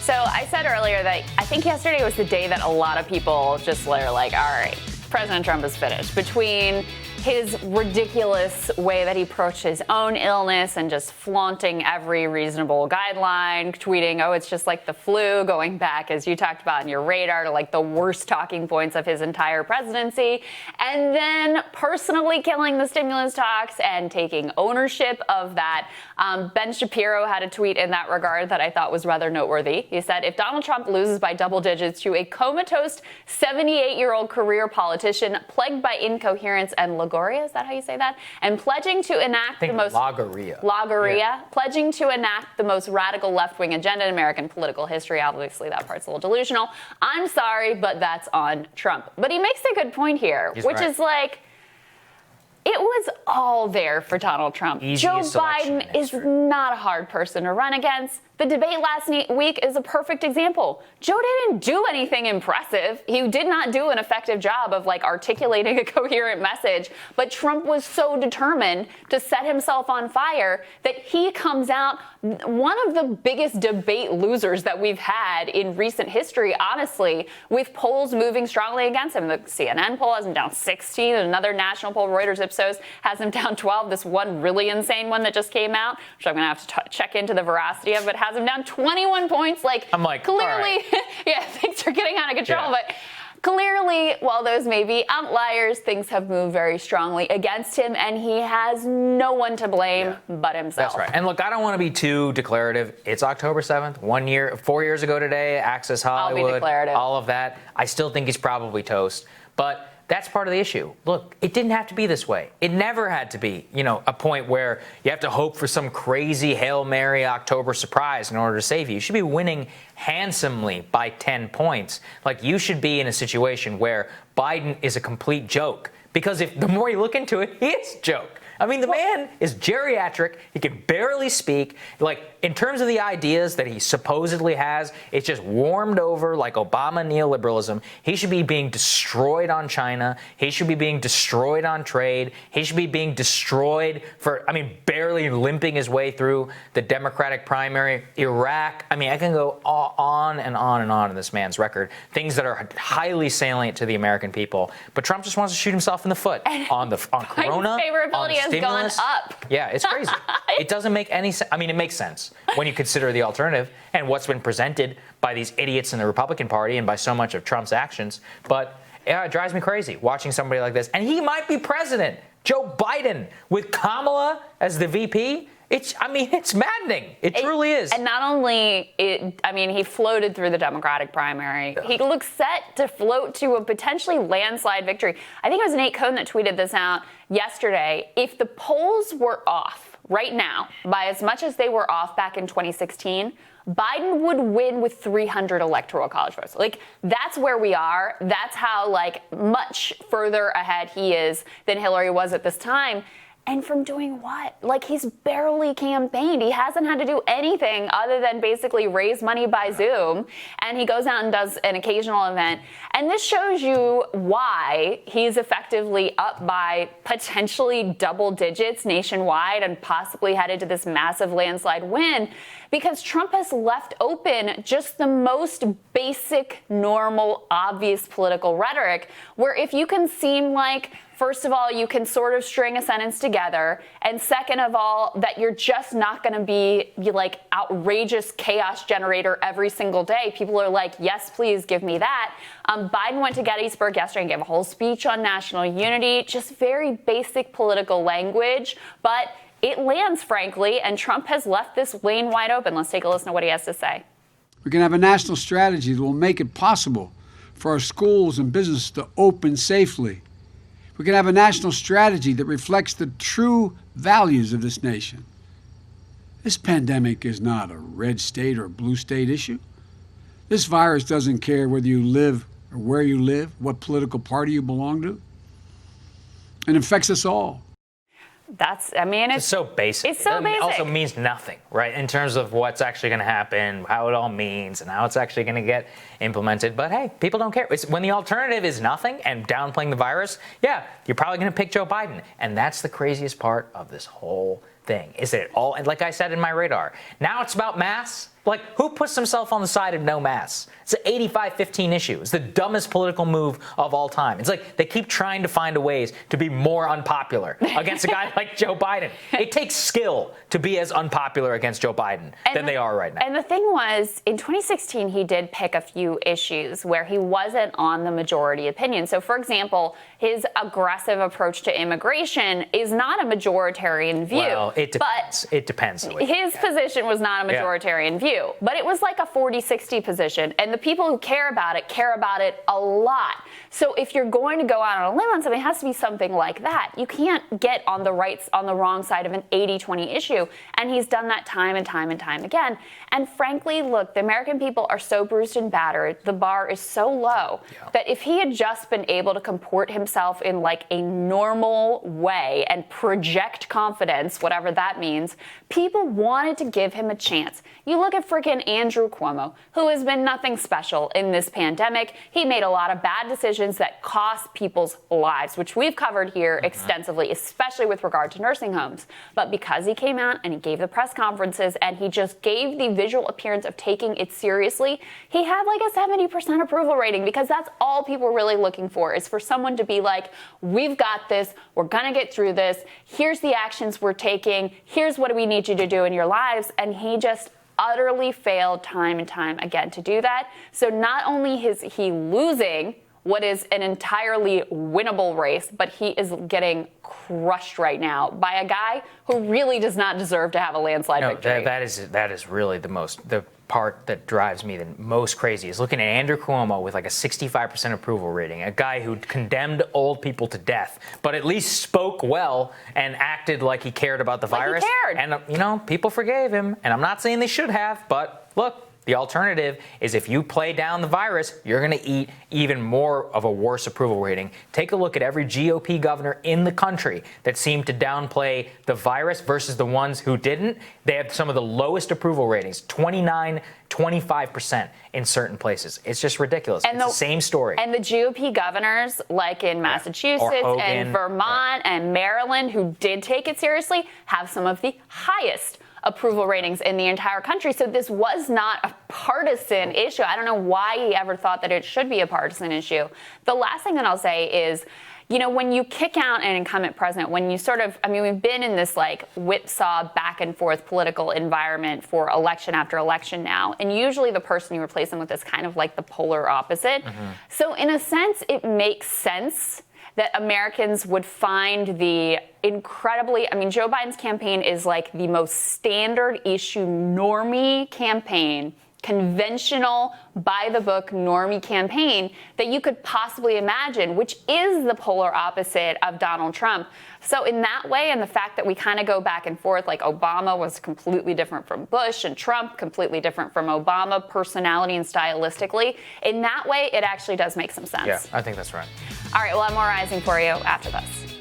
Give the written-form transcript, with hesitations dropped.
So I said earlier that I think yesterday was the day that a lot of people just were like, all right, President Trump is finished. Between his ridiculous way that he approached his own illness and just flaunting every reasonable guideline, tweeting, oh, it's just like the flu, going back, as you talked about in your radar, to like the worst talking points of his entire presidency, and then personally killing the stimulus talks and taking ownership of that. Ben Shapiro had a tweet in that regard that I thought was rather noteworthy. He said, if Donald Trump loses by double digits to a comatose 78-year-old career politician plagued by incoherence and Logorrhea, is that how you say that? And pledging to enact the most... Logorrhea. Yeah. Pledging to enact the most radical left-wing agenda in American political history. Obviously, that part's a little delusional. I'm sorry, but that's on Trump. But he makes a good point here, which is like... It was all there for Donald Trump. Joe Biden is not a hard person to run against. The debate last week is a perfect example. Joe didn't do anything impressive. He did not do an effective job of like articulating a coherent message, but Trump was so determined to set himself on fire that he comes out one of the biggest debate losers that we've had in recent history, honestly, with polls moving strongly against him. The CNN poll has him down 16, and another national poll, Reuters Ipsos, has him down 12. This one really insane one that just came out, which I'm going to have to check into the veracity of, but has him down 21 points. I'm like, clearly, right. Yeah, things are getting out of control, but clearly, while those may be outliers, things have moved very strongly against him, and he has no one to blame but himself. That's right. And look, I don't want to be too declarative. It's October 7th, 4 years ago today, Access Hollywood, I'll be declarative. All of that. I still think he's probably toast, but that's part of the issue. Look, it didn't have to be this way. It never had to be, a point where you have to hope for some crazy Hail Mary October surprise in order to save you. You should be winning handsomely by 10 points. Like, you should be in a situation where Biden is a complete joke. Because if the more you look into it, he is a joke. I mean, the man is geriatric. He can barely speak. Like, in terms of the ideas that he supposedly has, it's just warmed over like Obama neoliberalism. He should be being destroyed on China. He should be being destroyed on trade. He should be being destroyed for, barely limping his way through the Democratic primary. Iraq. I can go on and on and on in this man's record. Things that are highly salient to the American people. But Trump just wants to shoot himself in the foot on Corona, on the stimulus. Gone up. Yeah, it's crazy. It doesn't make any sense. It makes sense when you consider the alternative and what's been presented by these idiots in the Republican Party and by so much of Trump's actions. But it drives me crazy watching somebody like this. And he might be president. Joe Biden with Kamala as the VP. It's maddening. It truly is. And not only, he floated through the Democratic primary. He looks set to float to a potentially landslide victory. I think it was Nate Cohn that tweeted this out yesterday. If the polls were off right now by as much as they were off back in 2016, Biden would win with 300 electoral college votes. Like, that's where we are. That's how, much further ahead he is than Hillary was at this time. And from doing what? He's barely campaigned. He hasn't had to do anything other than basically raise money by Zoom. And he goes out and does an occasional event. And this shows you why he's effectively up by potentially double digits nationwide and possibly headed to this massive landslide win, because Trump has left open just the most basic, normal, obvious political rhetoric, where if you can seem like, first of all, you can sort of string a sentence together, and second of all, that you're just not going to be outrageous chaos generator every single day. People are like, yes, please give me that. Biden went to Gettysburg yesterday and gave a whole speech on national unity, just very basic political language, but it lands, frankly, and Trump has left this lane wide open. Let's take a listen to what he has to say. We can have a national strategy that will make it possible for our schools and businesses to open safely. We can have a national strategy that reflects the true values of this nation. This pandemic is not a red state or blue state issue. This virus doesn't care whether you live or where you live, what political party you belong to. It affects us all. It's so basic. It's so basic. It also means nothing, right, in terms of what's actually going to happen, how it all means, and how it's actually going to get implemented. But hey, people don't care. When the alternative is nothing and downplaying the virus, you're probably going to pick Joe Biden. And that's the craziest part of this whole thing, is that and like I said in my radar, now it's about mass Like, who puts himself on the side of no masks? It's an 85-15 issue. It's the dumbest political move of all time. It's like they keep trying to find ways to be more unpopular against a guy like Joe Biden. It takes skill to be as unpopular against Joe Biden than they are right now. And the thing was, in 2016, he did pick a few issues where he wasn't on the majority opinion. So, for example, his aggressive approach to immigration is not a majoritarian view. Well, it depends. It depends. His position was not a majoritarian view. But it was like a 40-60 position. And the people who care about it a lot. So if you're going to go out on a limb on something, it has to be something like that. You can't get on the wrong side of an 80-20 issue. And he's done that time and time and time again. And frankly, look, the American people are so bruised and battered. The bar is so low that if he had just been able to comport himself in like a normal way and project confidence, whatever that means, people wanted to give him a chance. You look at freaking Andrew Cuomo, who has been nothing special in this pandemic. He made a lot of bad decisions that cost people's lives, which we've covered here extensively, especially with regard to nursing homes. But because he came out and he gave the press conferences and he just gave the visual appearance of taking it seriously, he had like a 70% approval rating, because that's all people are really looking for, is for someone to be like, we've got this, we're gonna get through this, here's the actions we're taking, here's what we need you to do in your lives. And he just utterly failed time and time again to do that. So not only is he losing what is an entirely winnable race, but he is getting crushed right now by a guy who really does not deserve to have a landslide victory. That is really the part that drives me the most crazy is looking at Andrew Cuomo with like a 65% approval rating, a guy who condemned old people to death, but at least spoke well and acted like he cared about the virus. He cared. And, people forgave him. And I'm not saying they should have, but look, the alternative is if you play down the virus, you're going to eat even more of a worse approval rating. Take a look at every GOP governor in the country that seemed to downplay the virus versus the ones who didn't. They have some of the lowest approval ratings, 29, 25% in certain places. It's just ridiculous. It's the same story. And the GOP governors, like in Massachusetts and Vermont and Maryland, who did take it seriously, have some of the highest approval ratings in the entire country. So this was not a partisan issue. I don't know why he ever thought that it should be a partisan issue. The last thing that I'll say is, when you kick out an incumbent president, when you we've been in this like whipsaw back and forth political environment for election after election now. And usually the person you replace them with is kind of like the polar opposite. So in a sense, it makes sense that Americans would find the Joe Biden's campaign is like the most standard issue normie campaign, conventional, by-the-book normie campaign that you could possibly imagine, which is the polar opposite of Donald Trump. So in that way, and the fact that we kind of go back and forth, like Obama was completely different from Bush and Trump completely different from Obama, personality and stylistically, in that way, it actually does make some sense. Yeah, I think that's right. All right, we'll have more Rising for you after this.